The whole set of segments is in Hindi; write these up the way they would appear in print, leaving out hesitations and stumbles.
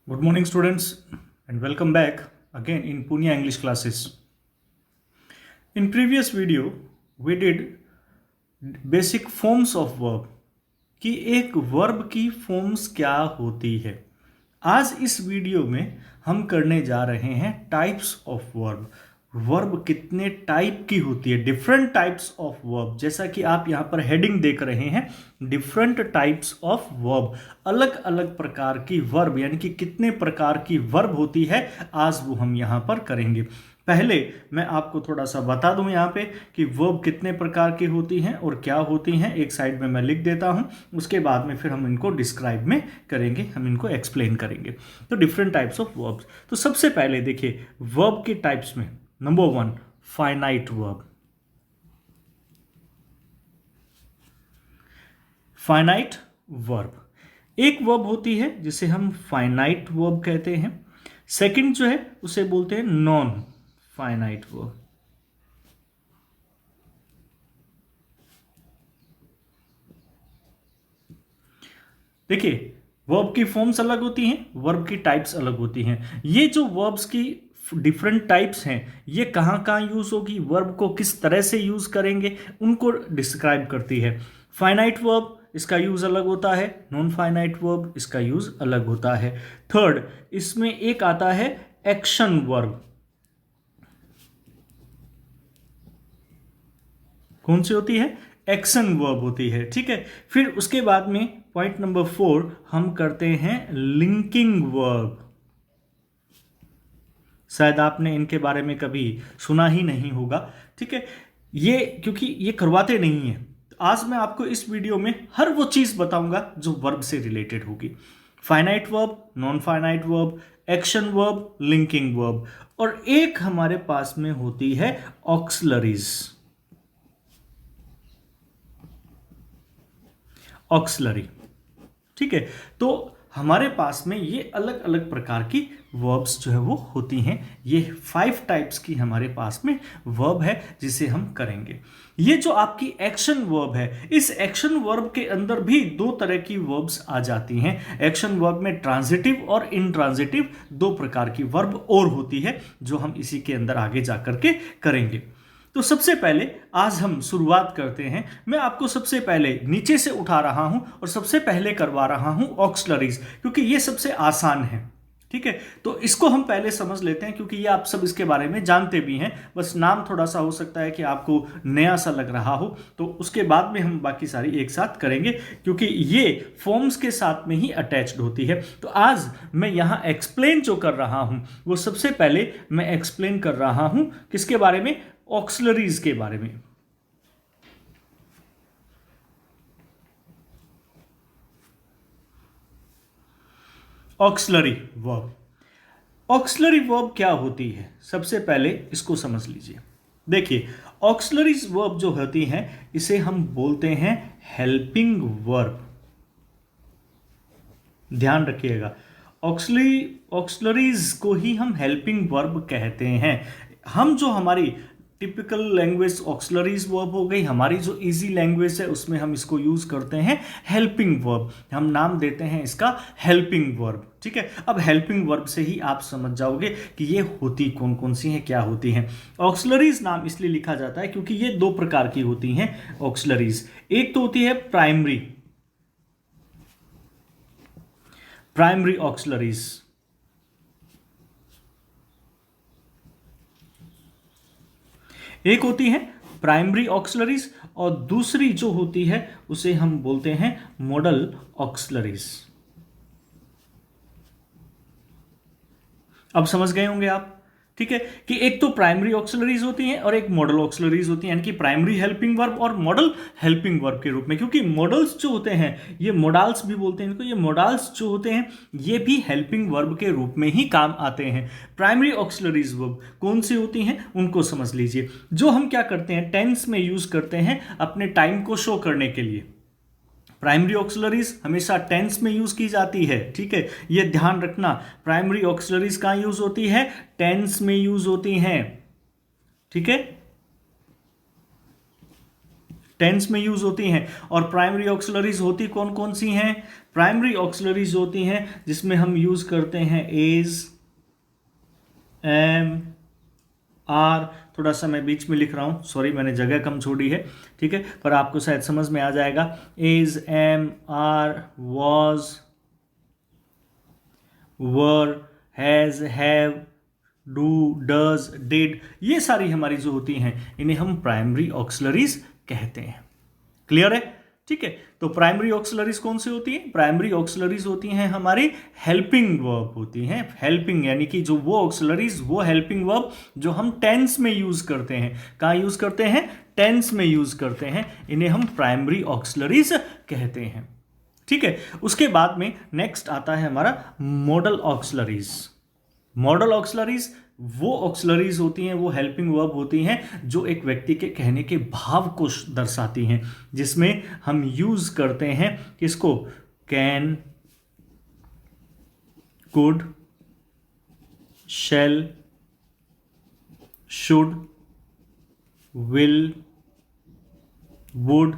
Good morning, students, and welcome back again in Punya English classes. In previous video, we did basic forms of verb कि एक वर्ब की फॉर्म्स क्या होती है। आज इस वीडियो में हम करने जा रहे हैं टाइप्स ऑफ वर्ब। वर्ब कितने टाइप की होती है, डिफरेंट टाइप्स ऑफ वर्ब। जैसा कि आप यहाँ पर हेडिंग देख रहे हैं, डिफरेंट टाइप्स ऑफ वर्ब, अलग अलग प्रकार की वर्ब, यानी कि कितने प्रकार की वर्ब होती है, आज वो हम यहाँ पर करेंगे। पहले मैं आपको थोड़ा सा बता दूं यहाँ पे कि वर्ब कितने प्रकार की होती हैं और क्या होती हैं। एक साइड में मैं लिख देता हूँ, उसके बाद में फिर हम इनको डिस्क्राइब में करेंगे, हम इनको एक्सप्लेन करेंगे। तो डिफरेंट टाइप्स ऑफ वर्ब्स। तो सबसे पहले देखिए वर्ब के टाइप्स में number 1 finite verb. Finite verb एक वर्ब होती है जिसे हम फाइनाइट वर्ब कहते हैं। सेकंड जो है उसे बोलते हैं नॉन फाइनाइट वर्ब। देखिए वर्ब की फॉर्म्स अलग होती हैं, वर्ब की टाइप्स अलग होती हैं। ये जो वर्ब्स की डिफरेंट टाइप्स हैं, ये कहाँ कहाँ यूज होगी, वर्ब को किस तरह से यूज करेंगे, उनको डिस्क्राइब करती है। फाइनाइट वर्ब इसका यूज अलग होता है, नॉन फाइनाइट वर्ब इसका यूज अलग होता है। थर्ड इसमें एक आता है एक्शन वर्ब। कौन सी होती है? एक्शन वर्ब होती है। ठीक है, फिर उसके बाद में पॉइंट नंबर 4 हम करते हैं लिंकिंग वर्ब। शायद आपने इनके बारे में कभी सुना ही नहीं होगा। ठीक है, ये क्योंकि ये करवाते नहीं है, तो आज मैं आपको इस वीडियो में हर वो चीज बताऊंगा जो वर्ब से रिलेटेड होगी। Finite verb, non finite verb, action verb, linking verb, और एक हमारे पास में होती है ऑक्सलरीज। ऑक्सलरी। ठीक है, तो हमारे पास में ये अलग अलग प्रकार की वर्ब्स जो है वो होती हैं। ये 5 टाइप्स की हमारे पास में वर्ब है जिसे हम करेंगे। ये जो आपकी एक्शन वर्ब है, इस एक्शन वर्ब के अंदर भी 2 तरह की वर्ब्स आ जाती हैं। एक्शन वर्ब में ट्रांजिटिव और इनट्रांजिटिव 2 प्रकार की वर्ब और होती है, जो हम इसी के अंदर आगे जाकर के करेंगे। तो सबसे पहले आज हम शुरुआत करते हैं। मैं आपको सबसे पहले नीचे से उठा रहा हूं और सबसे पहले करवा रहा हूं ऑक्सलरीज, क्योंकि ये सबसे आसान है। ठीक है, तो इसको हम पहले समझ लेते हैं, क्योंकि ये आप सब इसके बारे में जानते भी हैं, बस नाम थोड़ा सा हो सकता है कि आपको नया सा लग रहा हो, तो उसके बाद में हम बाकी सारी एक साथ करेंगे, क्योंकि ये फॉर्म्स के साथ में ही अटैच्ड होती है। तो आज मैं यहां एक्सप्लेन जो कर रहा हूं, वो सबसे पहले मैं एक्सप्लेन कर रहा हूं किसके बारे में? ऑक्सलरीज के बारे में। Auxiliary verb. ऑक्सलरी वर्ब क्या होती है, सबसे पहले इसको समझ लीजिए। देखिए ऑक्सलरीज वर्ब जो होती हैं, इसे हम बोलते हैं हेल्पिंग वर्ब। ध्यान रखिएगा, ऑक्सलरीज को ही हम हेल्पिंग वर्ब कहते हैं। हम जो हमारी टिपिकल लैंग्वेज ऑक्सलरीज वर्ब हो गई, हमारी जो इजी लैंग्वेज है उसमें हम इसको यूज करते हैं हेल्पिंग वर्ब। हम नाम देते हैं इसका हेल्पिंग वर्ब। ठीक है, अब हेल्पिंग वर्ब से ही आप समझ जाओगे कि ये होती कौन कौन सी हैं, क्या होती हैं। ऑक्सलरीज नाम इसलिए लिखा जाता है क्योंकि ये 2 प्रकार की होती हैं ऑक्सलरीज। एक तो होती है प्राइमरी ऑक्सलरीज, एक होती है प्राइमरी ऑक्सलरीज, और दूसरी जो होती है उसे हम बोलते हैं मॉडल ऑक्सलरीज। अब समझ गए होंगे आप। ठीक है, कि एक तो प्राइमरी ऑक्सलरीज होती हैं और एक मॉडल ऑक्सलरीज होती हैं, यानी कि प्राइमरी हेल्पिंग वर्ब और मॉडल हेल्पिंग वर्ब के रूप में। क्योंकि मॉडल्स जो होते हैं, ये मोडाल्स भी बोलते हैं इनको, ये मोडाल्स जो होते हैं ये भी हेल्पिंग वर्ब के रूप में ही काम आते हैं। प्राइमरी ऑक्सलरीज वर्ब कौन सी होती हैं उनको समझ लीजिए। जो हम क्या करते हैं, टेंस में यूज करते हैं अपने टाइम को शो करने के लिए। प्राइमरी ऑक्सलरीज हमेशा टेंस में यूज की जाती है। ठीक है, यह ध्यान रखना, प्राइमरी ऑक्सलरीज कहां यूज होती है? टेंस में यूज होती हैं। ठीक है, टेंस में यूज होती हैं। और प्राइमरी ऑक्सिलरीज होती कौन कौन सी हैं? प्राइमरी ऑक्सिलरीज होती हैं जिसमें हम यूज करते हैं इज, एम, आर। थोड़ा सा मैं बीच में लिख रहा हूं, सॉरी, मैंने जगह कम छोड़ी है, ठीक है, पर आपको शायद समझ में आ जाएगा। Is, am, are, was, were, has, have, do, does, did, ये सारी हमारी जो होती हैं इन्हें हम प्राइमरी ऑक्सिलरीज कहते हैं। क्लियर है? ठीक है, तो प्राइमरी ऑक्सिलरीज कौन सी होती है? प्राइमरी ऑक्सिलरीज होती हैं हमारी हेल्पिंग वर्ब होती हैं। हेल्पिंग यानी कि जो वो ऑक्सिलरीज, वो हेल्पिंग वर्ब जो हम टेंस में यूज करते हैं। कहां यूज करते हैं? टेंस में यूज करते हैं, इन्हें हम प्राइमरी ऑक्सिलरीज कहते हैं। ठीक है, उसके बाद में नेक्स्ट आता है हमारा मॉडल ऑक्सिलरीज। मॉडल ऑक्सिलरीज वो ऑक्सिलरीज होती हैं, वो हेल्पिंग वर्ब होती हैं जो एक व्यक्ति के कहने के भाव को दर्शाती हैं, जिसमें हम यूज करते हैं किसको? Can, could, shall, should, will, would,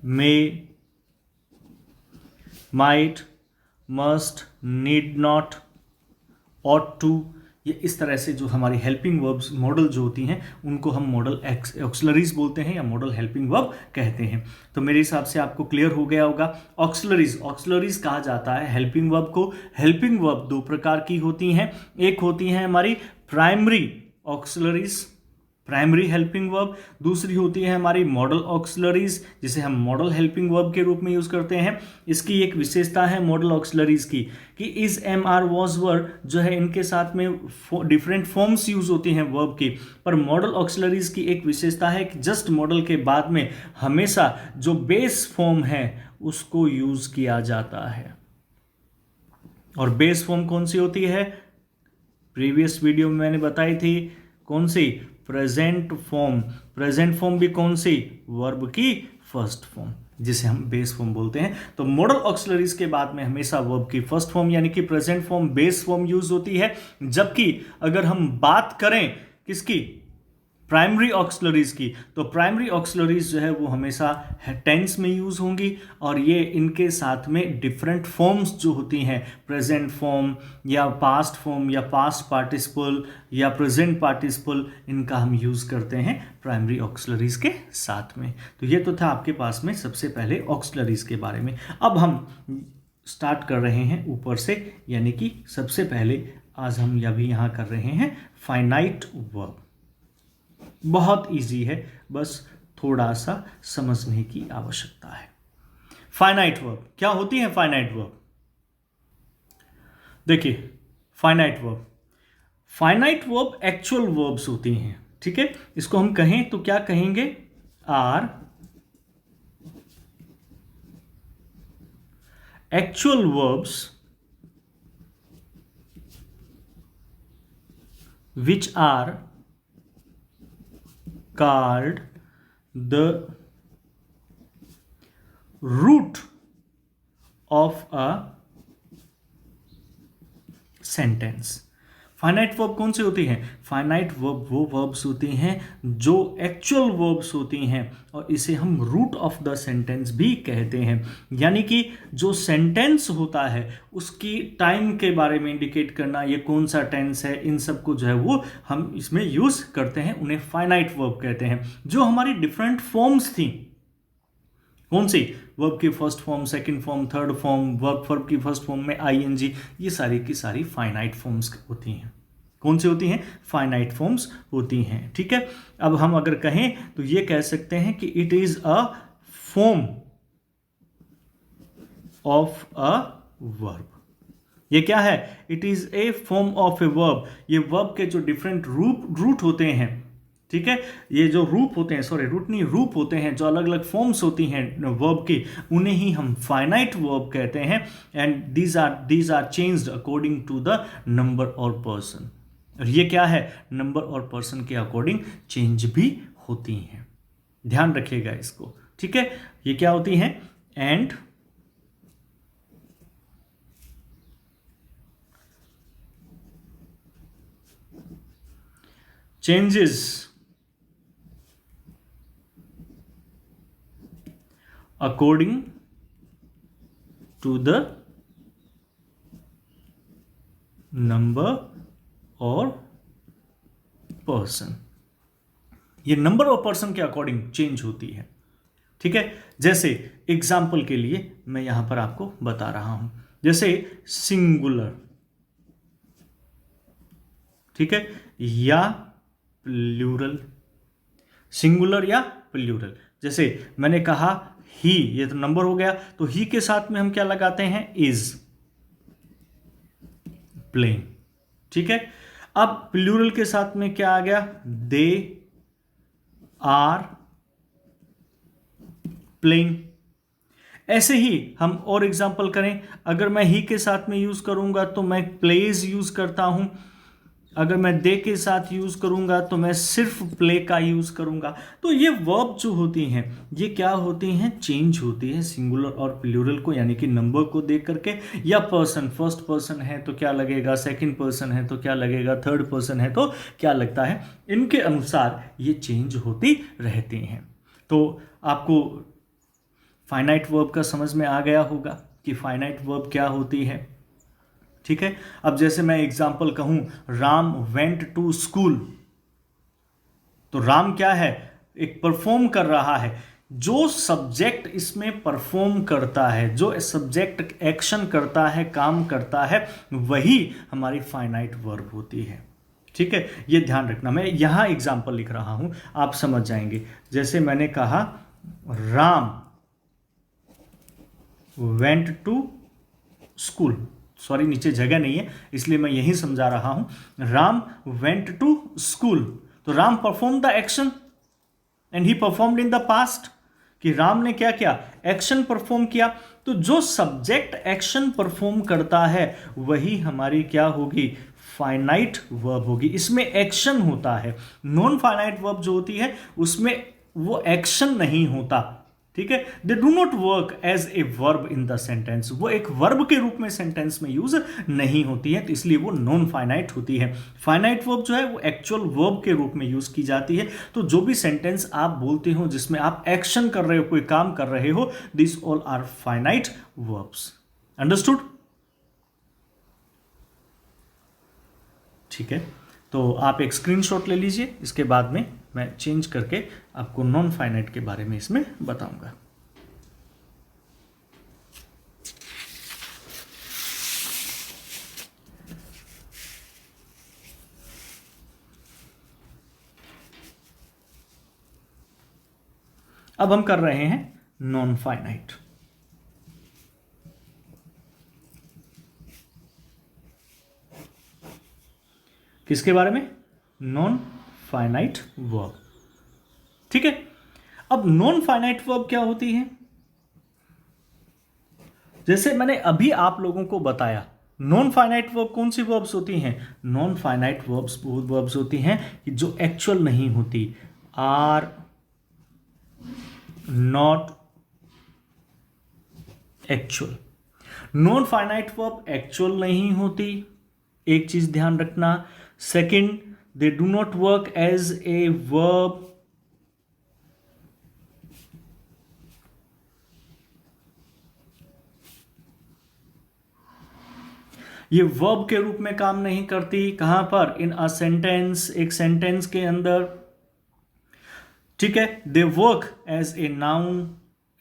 may, might, must, need not, ought to. ये इस तरह से जो हमारी हेल्पिंग वर्ब्स मॉडल जो होती हैं उनको हम मॉडल ऑक्सिलरीज बोलते हैं या मॉडल हेल्पिंग वर्ब कहते हैं। तो मेरे हिसाब से आपको क्लियर हो गया होगा। ऑक्सिलरीज, ऑक्सिलरीज कहा जाता है हेल्पिंग वर्ब को। हेल्पिंग वर्ब दो प्रकार की होती हैं, एक होती है हमारी primary auxiliaries, primary helping verb, दूसरी होती है हमारी मॉडल ऑक्सिलरीज जिसे हम मॉडल हेल्पिंग वर्ब के रूप में यूज करते हैं। इसकी एक विशेषता है मॉडल ऑक्सिलरीज की कि इज, एम, आर, वॉज, वर जो है इनके साथ में डिफरेंट फॉर्म्स यूज होती हैं वर्ब की। पर मॉडल ऑक्सिलरीज की एक विशेषता है कि जस्ट मॉडल के बाद में हमेशा जो बेस फॉर्म है उसको यूज किया जाता है। और बेस फॉर्म कौन सी होती है? प्रीवियस वीडियो में मैंने बताई थी, कौन सी? Present form. प्रेजेंट फॉर्म भी कौन सी? वर्ब की फर्स्ट फॉर्म, जिसे हम बेस फॉर्म बोलते हैं। तो मॉडल ऑक्सिलरीज के बाद में हमेशा वर्ब की फर्स्ट फॉर्म यानी कि present form, base form use होती है। जबकि अगर हम बात करें किसकी? प्राइमरी ऑक्सिलरीज की, तो प्राइमरी ऑक्सिलरीज जो है वो हमेशा टेंस में यूज होंगी और ये इनके साथ में डिफरेंट फॉर्म्स जो होती हैं, प्रेजेंट फॉर्म या पास्ट फॉर्म या पास्ट पार्टिसिपल या प्रेजेंट पार्टिसिपल, इनका हम यूज करते हैं प्राइमरी ऑक्सिलरीज के साथ में। तो ये तो था आपके पास में सबसे पहले ऑक्सिलरीज के बारे में। अब हम स्टार्ट कर रहे हैं ऊपर से, यानी कि सबसे पहले आज हम अभी यहाँ कर रहे हैं फाइनाइट वर्ब। बहुत इजी है, बस थोड़ा सा समझने की आवश्यकता है। फाइनाइट वर्ब क्या होती है? फाइनाइट वर्ब देखिए, फाइनाइट वर्ब एक्चुअल वर्ब्स होती हैं। ठीक है, इसको हम कहें तो क्या कहेंगे? Are actual verbs which are called the root of a sentence। Finite verb कौन सी होती हैं? फाइनाइट वर्ब वो वर्ब्स होती हैं जो एक्चुअल वर्ब्स होती हैं और इसे हम रूट ऑफ द सेंटेंस भी कहते हैं। यानी कि जो सेंटेंस होता है उसकी टाइम के बारे में इंडिकेट करना, ये कौन सा टेंस है, इन सब को जो है वो हम इसमें यूज करते हैं, उन्हें फाइनाइट वर्ब कहते हैं। जो हमारी डिफरेंट फॉर्म्स थी, कौन सी? वर्ब की first form, second form, third form, verb की फर्स्ट फॉर्म में आईएनजी, ये सारी की सारी फाइनाइट फॉर्म्स होती हैं। कौन सी होती हैं? फाइनाइट फॉर्म्स होती हैं। ठीक है, अब हम अगर कहें तो ये कह सकते हैं कि it is a form of a verb. ये क्या है? It is a form of a verb. ये वर्ब के जो डिफरेंट रूट होते हैं, ठीक है, ये जो रूप होते हैं, सॉरी रूट नहीं, रूप होते हैं, जो अलग अलग फॉर्म्स होती हैं वर्ब की, उन्हें ही हम फाइनाइट वर्ब कहते हैं। And these are changed according to the number और पर्सन। और ये क्या है? नंबर और पर्सन के अकॉर्डिंग चेंज भी होती हैं, ध्यान रखिएगा इसको। ठीक है, ये क्या होती हैं? And changes according to the number और पर्सन। ये नंबर और पर्सन के अकॉर्डिंग चेंज होती है, ठीक है। जैसे एग्जाम्पल के लिए मैं यहां पर आपको बता रहा हूं, जैसे सिंगुलर, ठीक है, या प्लूरल, सिंगुलर या प्लूरल। जैसे मैंने कहा ही, ये तो नंबर हो गया, तो ही के साथ में हम क्या लगाते हैं, इज, प्लेइंग, ठीक है। अब प्लूरल के साथ में क्या आ गया, दे आर प्लेइंग। ऐसे ही हम और एग्जांपल करें, अगर मैं ही के साथ में यूज करूंगा तो मैं प्लेज यूज करता हूं, अगर मैं दे के साथ यूज करूंगा तो मैं सिर्फ प्ले का यूज करूंगा। तो ये वर्ब जो होती हैं ये क्या होती हैं, चेंज होती है सिंगुलर और प्लूरल को, यानी कि नंबर को देख करके, या पर्सन, फर्स्ट पर्सन है तो क्या लगेगा, सेकंड पर्सन है तो क्या लगेगा, थर्ड पर्सन है तो क्या लगता है, इनके अनुसार ये चेंज होती रहती हैं। तो आपको फाइनाइट वर्ब का समझ में आ गया होगा कि फाइनाइट वर्ब क्या होती है, ठीक है। अब जैसे मैं एग्जांपल कहूं, राम वेंट टू स्कूल, तो राम क्या है, एक परफॉर्म कर रहा है। जो सब्जेक्ट इसमें परफॉर्म करता है, जो सब्जेक्ट एक्शन करता है, काम करता है, वही हमारी फाइनाइट वर्ब होती है, ठीक है। ये ध्यान रखना, मैं यहां एग्जांपल लिख रहा हूं, आप समझ जाएंगे। जैसे मैंने कहा Ram went to school, sorry नीचे जगह नहीं है इसलिए मैं यही समझा रहा हूं, राम वेंट टू स्कूल, तो Ram perform the action and he performed in the past, कि राम ने क्या किया, एक्शन परफॉर्म किया। तो जो सब्जेक्ट एक्शन परफॉर्म करता है वही हमारी क्या होगी, फाइनाइट वर्ब होगी। इसमें एक्शन होता है, नॉन फाइनाइट वर्ब जो होती है उसमें वो एक्शन नहीं होता, ठीक है। They do not work as a verb in the sentence, वो एक वर्ब के रूप में सेंटेंस में यूज नहीं होती है, तो इसलिए वो नॉन फाइनाइट होती है। फाइनाइट वर्ब जो है वो एक्चुअल वर्ब के रूप में यूज की जाती है। तो जो भी सेंटेंस आप बोलते हो जिसमें आप एक्शन कर रहे हो, कोई काम कर रहे हो, this all are finite verbs. Understood, ठीक है। तो आप एक स्क्रीनशॉट ले लीजिए, इसके बाद में मैं चेंज करके आपको नॉन फाइनाइट के बारे में इसमें बताऊंगा। अब हम कर रहे हैं नॉन फाइनाइट। किसके बारे में, नॉन फाइनाइट वर्ब, ठीक है। अब नॉन फाइनाइट वर्ब क्या होती है, जैसे मैंने अभी आप लोगों को बताया, नॉन फाइनाइट वर्ब कौन सी वर्ब्स होती हैं, नॉन फाइनाइट वर्ब्स वो वर्ब्स होती हैं कि जो एक्चुअल नहीं होती, are not actual. Non finite verb actual नहीं होती, एक चीज ध्यान रखना। Second, they do not work as a verb, ये वर्ब के रूप में काम नहीं करती, कहां पर, इन अ सेंटेंस, एक सेंटेंस के अंदर, ठीक है। They work as a noun,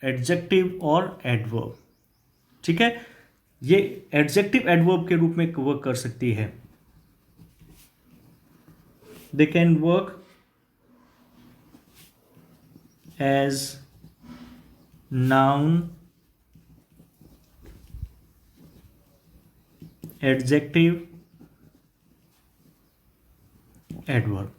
adjective और एडवर्ब, ठीक है। ये एडजेक्टिव एडवर्ब के रूप में वर्क कर सकती है। They can work as noun, adjective, adverb।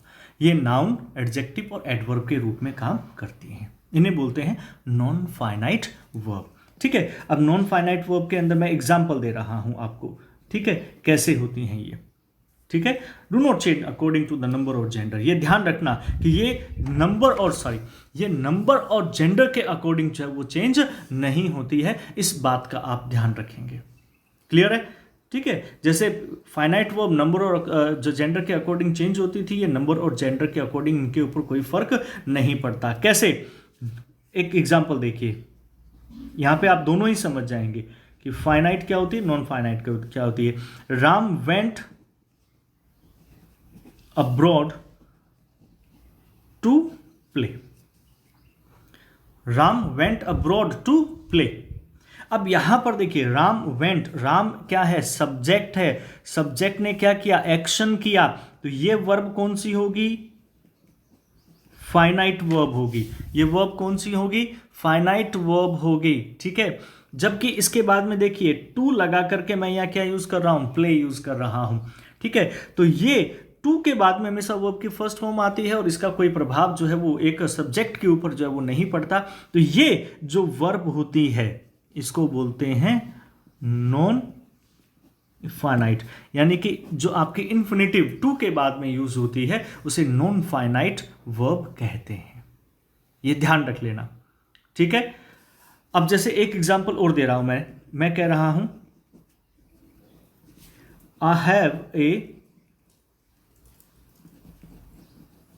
ये नाउन, एडजेक्टिव और एडवर्ब के रूप में काम करती हैं, इन्हें बोलते हैं नॉन फाइनाइट वर्ब, ठीक है। अब नॉन फाइनाइट वर्ब के अंदर मैं एग्जांपल दे रहा हूं आपको, ठीक है, कैसे होती हैं ये, ठीक है। Do not change according to the number और जेंडर, ये ध्यान रखना कि ये नंबर और जेंडर के अकॉर्डिंग जो है वो चेंज नहीं होती है, इस बात का आप ध्यान रखेंगे। क्लियर है, ठीक है। जैसे फाइनाइट वर्ब नंबर और जो जेंडर के अकॉर्डिंग चेंज होती थी, ये नंबर और जेंडर के अकॉर्डिंग इनके ऊपर कोई फर्क नहीं पड़ता। कैसे, एक एग्जांपल देखिए, यहां पे आप दोनों ही समझ जाएंगे कि फाइनाइट क्या होती है, नॉन फाइनाइट क्या होती है। Ram went abroad to play. Ram went abroad to play. अब यहां पर देखिए राम वेंट, राम क्या है, सब्जेक्ट है, सब्जेक्ट ने क्या किया, एक्शन किया, तो ये वर्ब कौन सी होगी, फाइनाइट वर्ब होगी। ये वर्ब कौन सी होगी, फाइनाइट वर्ब होगी, ठीक है। जबकि इसके बाद में देखिए टू लगा करके मैं यहां क्या यूज कर रहा हूं, प्ले यूज कर रहा हूं, ठीक है। तो ये टू के बाद में हमेशा वर्ब की फर्स्ट फॉर्म आती है और इसका कोई प्रभाव जो है वो एक सब्जेक्ट के ऊपर जो है वो नहीं पड़ता। तो ये जो वर्ब होती है इसको बोलते हैं नॉन फाइनाइट, यानी कि जो आपकी इन्फिनेटिव टू के बाद में यूज होती है उसे नॉन फाइनाइट वर्ब कहते हैं। ये ध्यान रख लेना, ठीक है। अब जैसे एक एग्जांपल और दे रहा हूं मैं कह रहा हूं I have a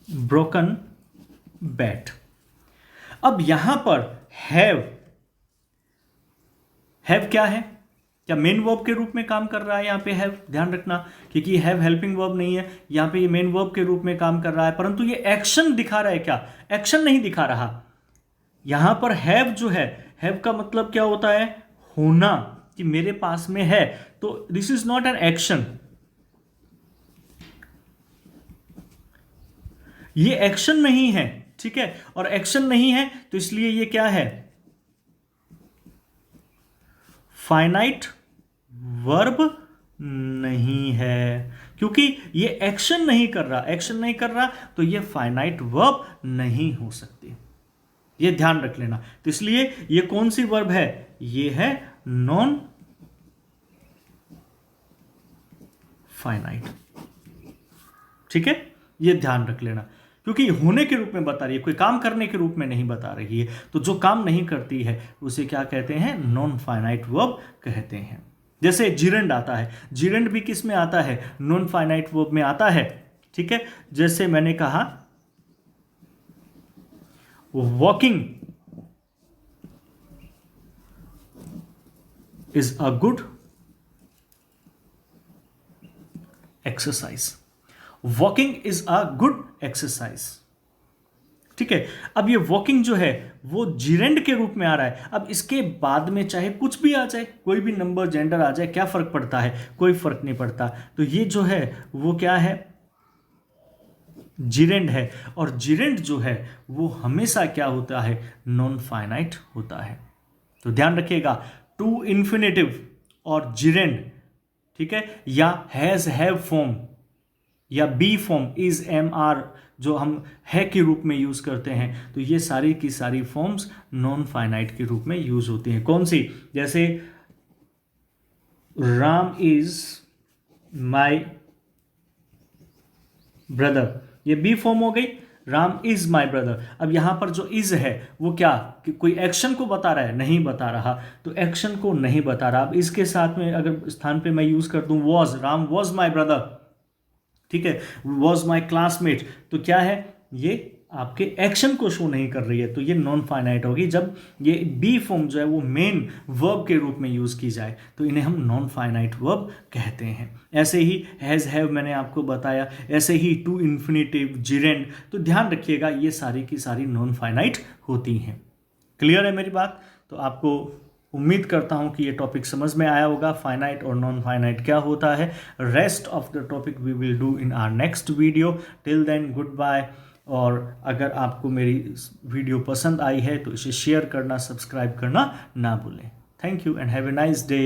broken bat. अब यहां पर हैव क्या है, क्या मेन वर्ब के रूप में काम कर रहा है यहां पे हैव, ध्यान रखना, क्योंकि हैव हेल्पिंग वर्ब नहीं है, यहां पे ये मेन वर्ब के रूप में काम कर रहा है, परंतु ये एक्शन दिखा रहा है, क्या एक्शन नहीं दिखा रहा। यहां पर हैव जो है, हैव का मतलब क्या होता है, होना, कि मेरे पास में है, तो this is not an action, ये एक्शन नहीं है, ठीक है। और एक्शन नहीं है तो इसलिए ये क्या है, फाइनाइट वर्ब नहीं है, क्योंकि ये एक्शन नहीं कर रहा, एक्शन नहीं कर रहा तो ये फाइनाइट वर्ब नहीं हो सकती, ये ध्यान रख लेना। तो इसलिए ये कौन सी वर्ब है, ये है नॉन फाइनाइट, ठीक है, ये ध्यान रख लेना, क्योंकि होने के रूप में बता रही है, कोई काम करने के रूप में नहीं बता रही है। तो जो काम नहीं करती है उसे क्या कहते हैं, नॉन फाइनाइट वर्ब कहते हैं। जैसे जिरेंड आता है, जिरेंड भी किस में आता है, नॉन फाइनाइट वर्ब में आता है, ठीक है। जैसे मैंने कहा walking is a good exercise, walking is a good exercise, ठीक है। अब ये वॉकिंग जो है वो जिरेंड के रूप में आ रहा है। अब इसके बाद में चाहे कुछ भी आ जाए, कोई भी नंबर जेंडर आ जाए, क्या फर्क पड़ता है, कोई फर्क नहीं पड़ता। तो ये जो है वो क्या है, जिरेंड है, और जिरेंड जो है वो हमेशा क्या होता है, नॉन फाइनाइट होता है। तो ध्यान रखिएगा, टू इन्फिनेटिव और जिरेंड, ठीक है, या हैज हैव फॉर्म या be form, is am are जो हम है के रूप में यूज करते हैं, तो ये सारी की सारी फॉर्म्स नॉन फाइनाइट के रूप में यूज होती हैं। कौन सी, जैसे राम इज माई ब्रदर, ये बी फॉर्म हो गई, राम इज माई ब्रदर। अब यहां पर जो इज है वो क्या, कि कोई एक्शन को बता रहा है, नहीं बता रहा, तो एक्शन को नहीं बता रहा। अब इसके साथ में अगर स्थान पे मैं यूज कर दूं was, Ram was my brother, ठीक है, वॉज माई क्लासमेट, तो क्या है, ये आपके एक्शन को शो नहीं कर रही है, तो ये नॉन फाइनाइट होगी। जब ये बी फॉर्म जो है वो मेन वर्ब के रूप में यूज की जाए तो इन्हें हम नॉन फाइनाइट वर्ब कहते हैं। ऐसे ही हैज हैव मैंने आपको बताया, ऐसे ही टू इन्फिनेटिव, जिरेंड, तो ध्यान रखिएगा ये सारी की सारी नॉन फाइनाइट होती हैं। क्लियर है मेरी बात? तो आपको उम्मीद करता हूं कि ये टॉपिक समझ में आया होगा, फाइनाइट और नॉन फाइनाइट क्या होता है। Rest of the topic we will do in our next video. Till then good bye. और अगर आपको मेरी वीडियो पसंद आई है तो इसे शेयर करना, सब्सक्राइब करना ना भूलें। Thank you and have a nice day.